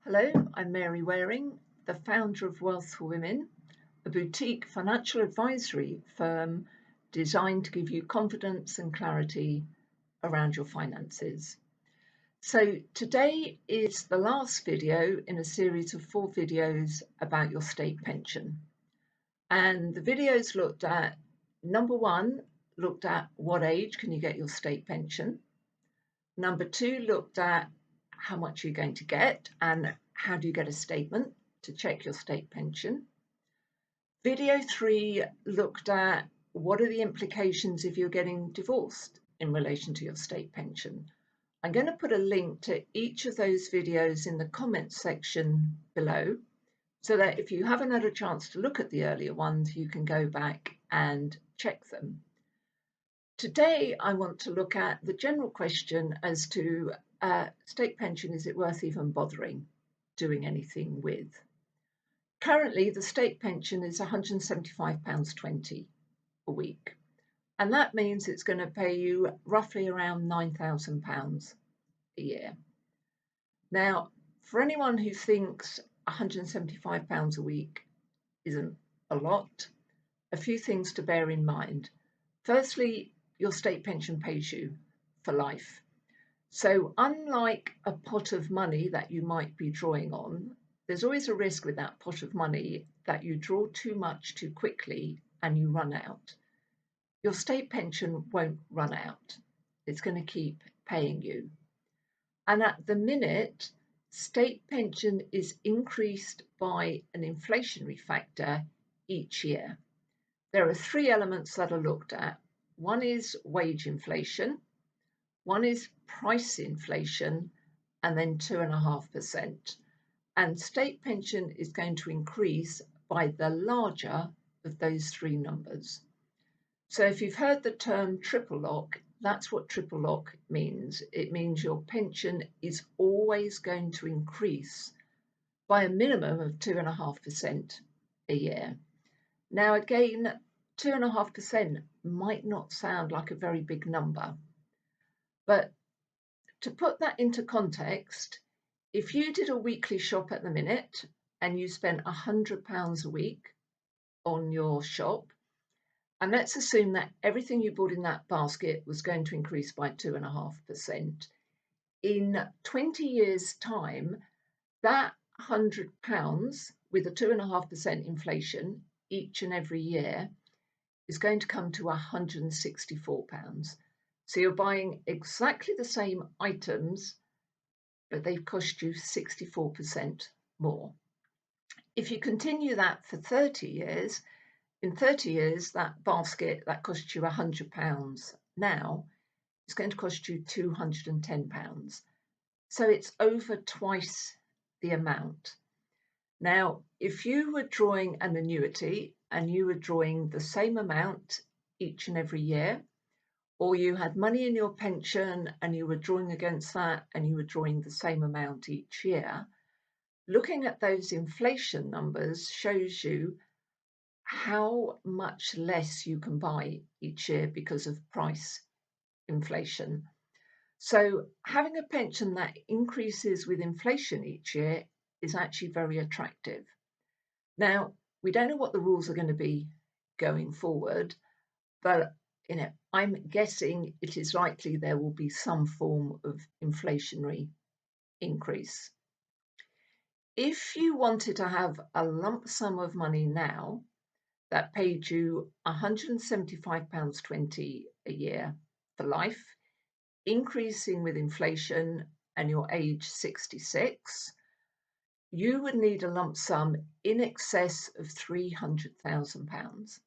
Hello, I'm Mary Waring, the founder of Wealth for Women, a boutique financial advisory firm designed to give you confidence and clarity around your finances. So today is the last video in a series of 4 videos about your state pension. And the videos looked at, number 1, looked at what age can you get your state pension. Number 2 looked at how much you're going to get and how do you get a statement to check your state pension. Video 3 looked at what are the implications if you're getting divorced in relation to your state pension. I'm going to put a link to each of those videos in the comments section below so that if you haven't had a chance to look at the earlier ones, you can go back and check them. Today, I want to look at the general question as to state pension, is it worth even bothering doing anything with? Currently, the state pension is £175.20 a week, and that means it's going to pay you roughly around £9,000 a year. Now, for anyone who thinks £175 a week isn't a lot, a few things to bear in mind. Firstly, your state pension pays you for life. So unlike a pot of money that you might be drawing on, there's always a risk with that pot of money that you draw too much too quickly and you run out. Your state pension won't run out. It's going to keep paying you. And at the minute, state pension is increased by an inflationary factor each year. There are 3 elements that are looked at. One is wage inflation, one is price inflation, and then 2.5%. And state pension is going to increase by the larger of those 3 numbers. So if you've heard the term triple lock, that's what triple lock means. It means your pension is always going to increase by a minimum of 2.5% a year. Now again, 2.5% might not sound like a very big number, but to put that into context, if you did a weekly shop at the minute and you spent £100 a week on your shop, and let's assume that everything you bought in that basket was going to increase by 2.5%, in 20 years' time, that £100 with a 2.5% inflation each and every year is going to come to £164. So you're buying exactly the same items, but they've cost you 64% more. If you continue that for 30 years, in 30 years, that basket that cost you £100 now is going to cost you £210. So it's over twice the amount. Now, if you were drawing an annuity and you were drawing the same amount each and every year, or you had money in your pension and you were drawing against that and you were drawing the same amount each year, looking at those inflation numbers shows you how much less you can buy each year because of price inflation. So having a pension that increases with inflation each year is actually very attractive. Now, we don't know what the rules are going to be going forward, but I'm guessing it is likely there will be some form of inflationary increase. If you wanted to have a lump sum of money now that paid you £175.20 a year for life, increasing with inflation, and your age 66, you would need a lump sum in excess of £300,000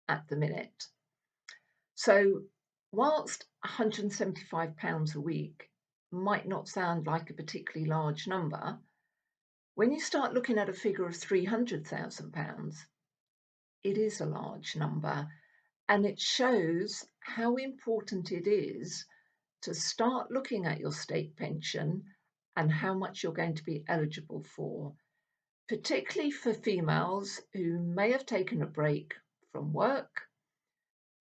at the minute. So whilst £175 a week might not sound like a particularly large number, when you start looking at a figure of £300,000, it is a large number, and it shows how important it is to start looking at your state pension and how much you're going to be eligible for, particularly for females who may have taken a break from work.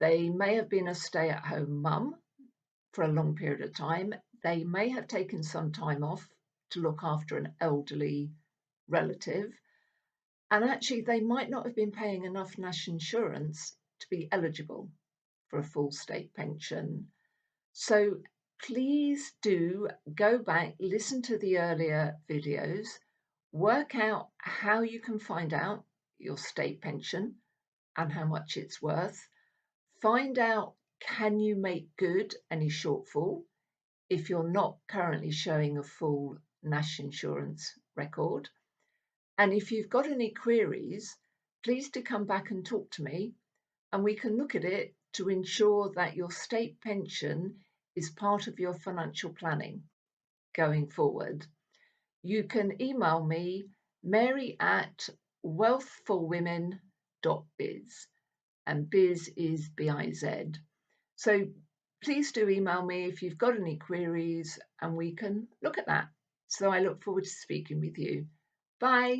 They may have been a stay-at-home mum for a long period of time. They may have taken some time off to look after an elderly relative, and actually they might not have been paying enough national insurance to be eligible for a full state pension. So please do go back, listen to the earlier videos, work out how you can find out your state pension and how much it's worth. Find out, can you make good any shortfall if you're not currently showing a full national insurance record. And if you've got any queries, please do come back and talk to me, and we can look at it to ensure that your state pension is part of your financial planning going forward. You can email me, mary@wealthforwomen.biz, and biz is biz. So please do email me if you've got any queries, and we can look at that. So I look forward to speaking with you. Bye.